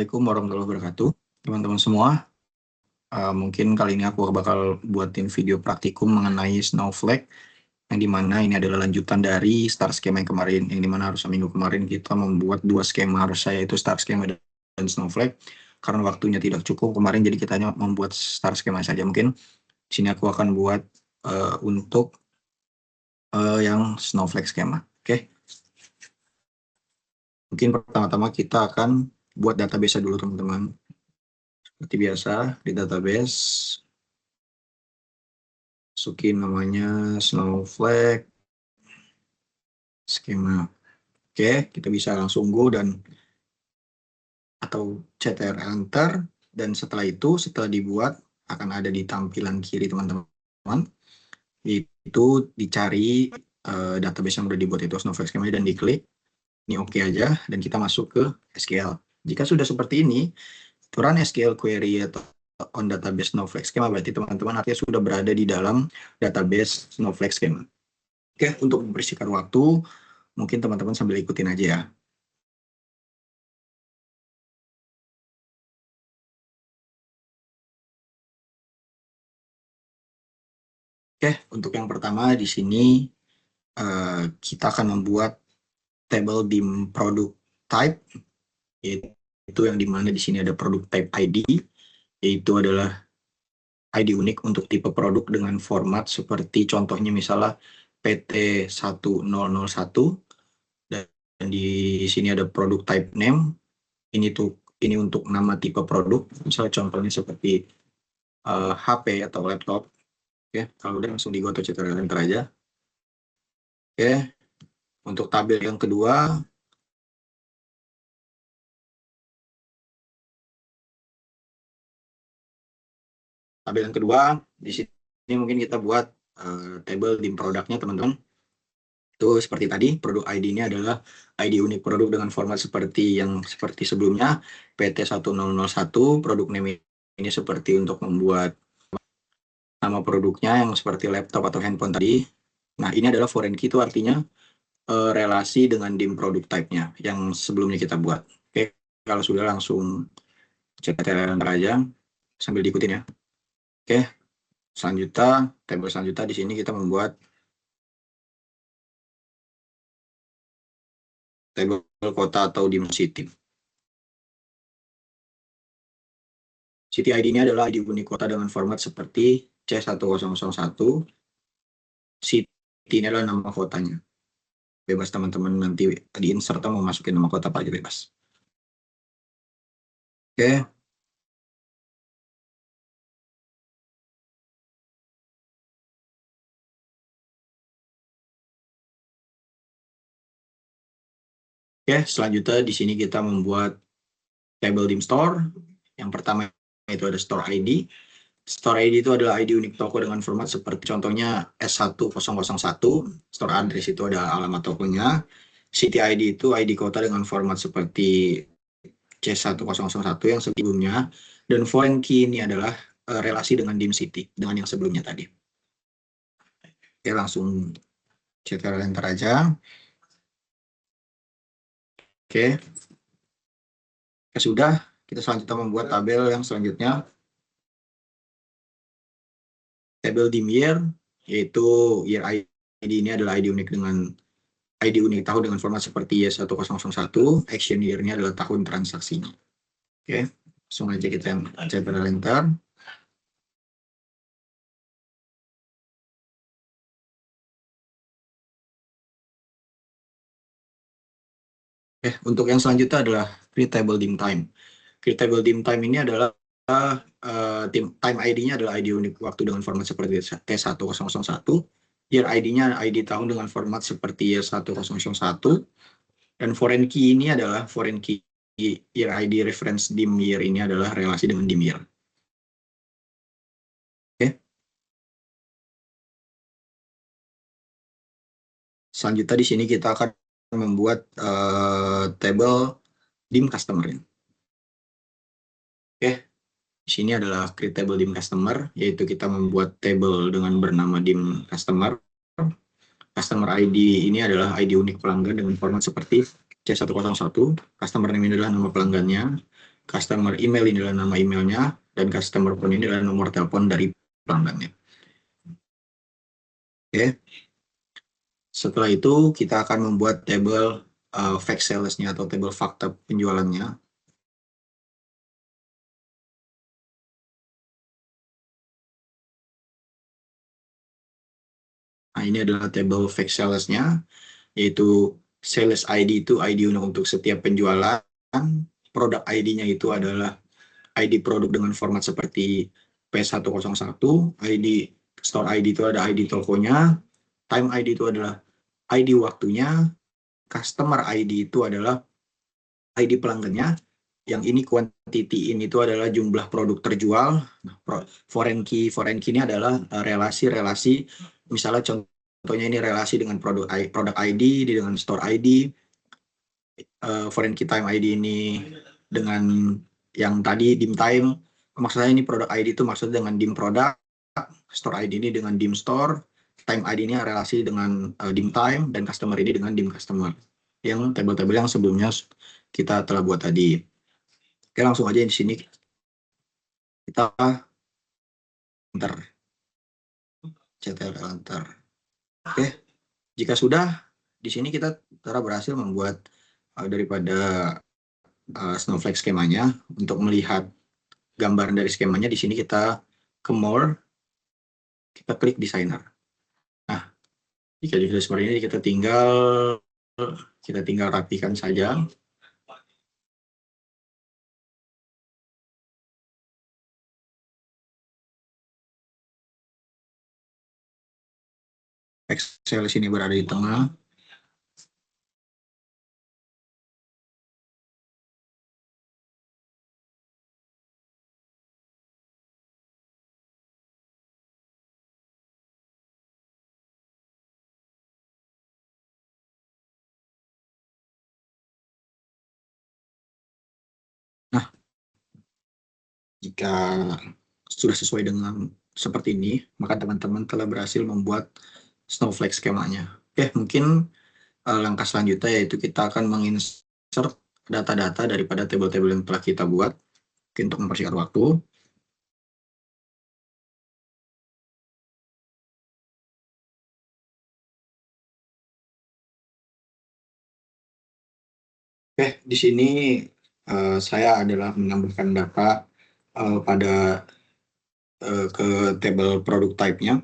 Assalamualaikum warahmatullahi wabarakatuh, teman-teman semua. Mungkin kali ini aku bakal buatin video praktikum mengenai Snowflake, yang dimana ini adalah lanjutan dari start skema yang kemarin, yang dimana harus seminggu kemarin kita membuat dua skema, harus saya itu start skema dan Snowflake. Karena waktunya tidak cukup kemarin, jadi kita hanya membuat start skema saja. Mungkin di sini aku akan buat untuk yang Snowflake skema. Oke. Mungkin pertama-tama kita akan buat database dulu, teman-teman. Seperti biasa, di database, masukin namanya Snowflake skema. Oke, kita bisa langsung go dan atau ctrl enter, dan setelah itu, setelah dibuat, akan ada di tampilan kiri, teman-teman. Itu dicari database yang udah dibuat itu Snowflake skema dan diklik. Ini oke aja, dan kita masuk ke SQL. Jika sudah seperti ini, run SQL query atau on database Snowflake schema, berarti teman-teman artinya sudah berada di dalam database Snowflake schema. Oke, untuk membersihkan waktu, mungkin teman-teman sambil ikutin aja ya. Oke, untuk yang pertama di sini kita akan membuat table dim product type, yaitu yang dimana di sini ada product type ID, yaitu adalah ID unik untuk tipe produk dengan format seperti contohnya misalnya PT1001, dan di sini ada produk type name. Ini untuk nama tipe produk, misalnya contohnya seperti HP atau laptop. Oke, kalau udah langsung di go to ctrl enter aja. Oke, untuk tabel yang kedua, di sini mungkin kita buat table dim produknya, teman-teman. Itu seperti tadi, produk ID-nya adalah ID unik produk dengan format seperti sebelumnya, PT1001. Produk name ini seperti untuk membuat nama produknya yang seperti laptop atau handphone tadi. Nah, ini adalah foreign key, itu artinya relasi dengan dim product type-nya yang sebelumnya kita buat. Oke, kalau sudah langsung ctrl enter aja sambil diikutin ya. Oke, table selanjutnya di sini kita membuat table kota atau dim city. City ID ini adalah ID unik kota dengan format seperti C1001. City ini adalah nama kotanya. Bebas teman-teman nanti di insert atau mau masukin nama kota apa aja bebas. Oke. Oke, selanjutnya di sini kita membuat table dim store. Yang pertama itu ada store ID. Store ID itu adalah ID unik toko dengan format seperti contohnya S1001. Store address itu ada alamat tokonya. City ID itu ID kota dengan format seperti C1001 yang sebelumnya. Dan foreign key ini adalah relasi dengan dim city, dengan yang sebelumnya tadi. Oke, langsung ctrl enter aja. Oke. Sudah, kita selanjutnya membuat tabel yang selanjutnya. Tabel dim year, yaitu year ID ini adalah ID unik tahun dengan format seperti Y1001. Action year-nya adalah tahun transaksinya. Oke, langsung aja kita ctrl enter. Untuk yang selanjutnya adalah create table dim time. Create table dim time ini adalah time ID-nya adalah ID unik waktu dengan format seperti T1001. Year ID-nya ID tahun dengan format seperti Y1001. Dan foreign key ini adalah foreign key year ID reference dim year, ini adalah relasi dengan dim year. Oke. Selanjutnya di sini kita akan membuat table dim customer. Oke. Di sini adalah create table dim customer, yaitu kita membuat table dengan bernama dim customer. Customer ID ini adalah ID unik pelanggan dengan format seperti C101. Customer name ini adalah nama pelanggannya. customer email ini adalah nama emailnya, dan customer phone ini adalah nomor telepon dari pelanggannya. Oke. Setelah itu kita akan membuat tabel fact sales-nya atau tabel fakta penjualannya. Nah, ini adalah tabel fact sales-nya, yaitu sales ID itu ID untuk setiap penjualan, produk ID-nya itu adalah ID produk dengan format seperti P101, ID store ID itu ada ID tokonya, time ID itu adalah ID waktunya, customer ID itu adalah ID pelanggannya, yang ini quantity ini itu adalah jumlah produk terjual. Foreign key ini adalah relasi-relasi, misalnya contohnya ini relasi dengan produk ID dengan store ID, foreign key time ID ini dengan yang tadi dim time, maksudnya ini produk ID itu maksudnya dengan dim produk, store ID ini dengan dim store, time ID ini relasi dengan dim time, dan customer ini dengan dim customer, yang tabel-tabel yang sebelumnya kita telah buat tadi. Oke, langsung aja di sini kita enter, CTRL enter. Oke, jika sudah, di sini kita telah berhasil membuat daripada snowflake skemanya. Untuk melihat gambaran dari skemanya, di sini kita ke more, kita klik designer. Nah, jika sudah seperti ini, kita tinggal rapikan saja. Excel sini berada di tengah. Nah, jika sudah sesuai dengan seperti ini, maka teman-teman telah berhasil membuat snowflake skemanya. Oke, mungkin langkah selanjutnya yaitu kita akan menginsert data-data daripada tabel-tabel yang telah kita buat untuk mempersingkat waktu. Oke, di sini saya adalah menambahkan data ke tabel produk type-nya.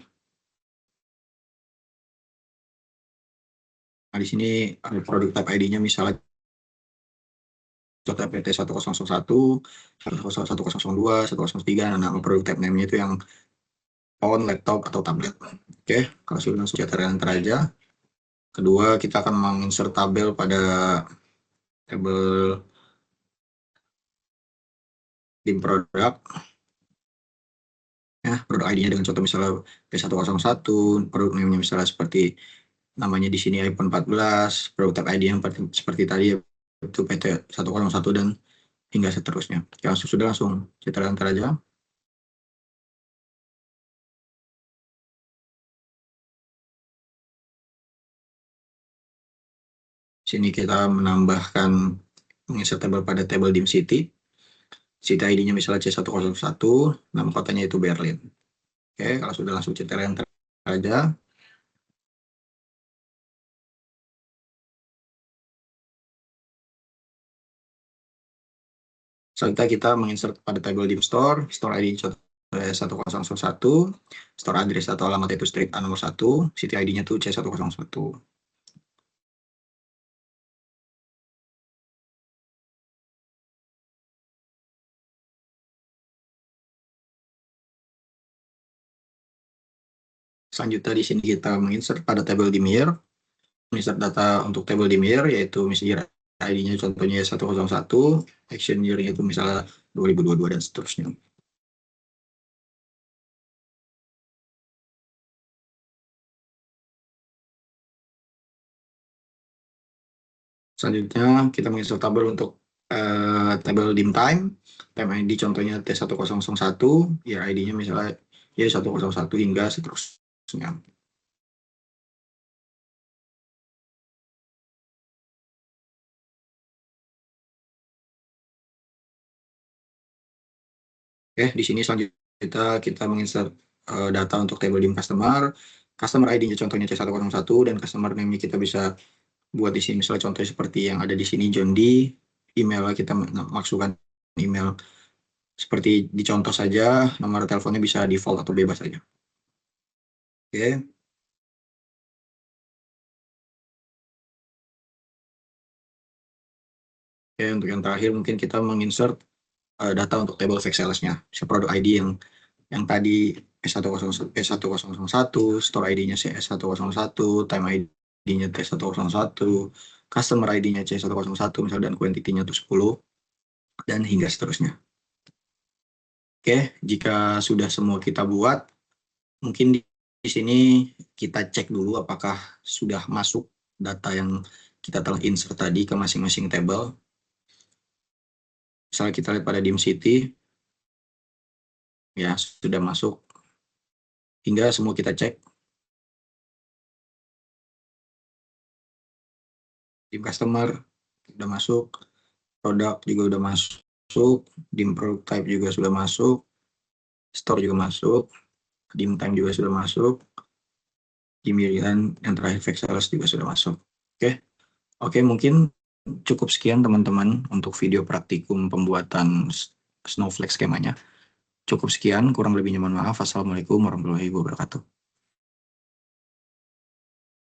Nah, di sini produk type ID-nya misalnya contoh PT 1001, 1002, 1003, nah nama produk type name-nya itu yang phone, laptop, atau tablet. Oke, kalau sudah langsung enter aja. Kedua, kita akan menginsert tabel pada tabel dim produk. Ya, produk ID-nya dengan contoh misalnya P101, produk name-nya misalnya seperti namanya di sini iPhone 14, produk type ID yang seperti tadi itu PT 101 dan hingga seterusnya. Ya, langsung kita enter aja. Sini kita menambahkan menginsert tabel pada tabel dim city. City ID-nya misalnya C101, nama kotanya itu Berlin. Oke, kalau sudah langsung kita enter aja. Selanjutnya kita menginsert pada tabel dim store, store ID 1001, store address atau alamat itu street A nomor 1, city ID-nya tuh C101. Selanjutnya di sini kita menginsert pada tabel dim year, menginsert data untuk tabel dim year, yaitu misalnya ID-nya contohnya 101, action year-nya itu misalnya 2022 dan seterusnya. Selanjutnya kita menginsert tabel untuk tabel dim time, time ID contohnya T1001, year ID-nya misalnya Y101 hingga seterusnya. Oke, di sini selanjutnya kita menginsert data untuk table dim customer ID-nya contohnya C101, dan customer name-nya kita bisa buat di sini misalnya contohnya seperti yang ada di sini John D. Email kita masukkan email seperti di contoh saja, nomor teleponnya bisa default atau bebas saja. Oke. Oke, untuk yang terakhir mungkin kita menginsert data untuk table fake sales-nya. Produk ID yang tadi S101, store ID-nya S101, time ID-nya T101, customer ID-nya C101, misalnya, dan quantity-nya itu 10, dan hingga seterusnya. Oke, jika sudah semua kita buat, mungkin di sini kita cek dulu apakah sudah masuk data yang kita telah insert tadi ke masing-masing table. Misalnya kita lihat pada dim city, ya sudah masuk. Hingga semua kita cek. Dim customer sudah masuk, produk juga sudah masuk, dim product type juga sudah masuk, store juga masuk, dim time juga sudah masuk, dim yang terakhir fake sales juga sudah masuk. Oke, mungkin cukup sekian teman-teman untuk video praktikum pembuatan Snowflake skemanya. Cukup sekian, kurang lebihnya mohon maaf. Assalamualaikum warahmatullahi wabarakatuh.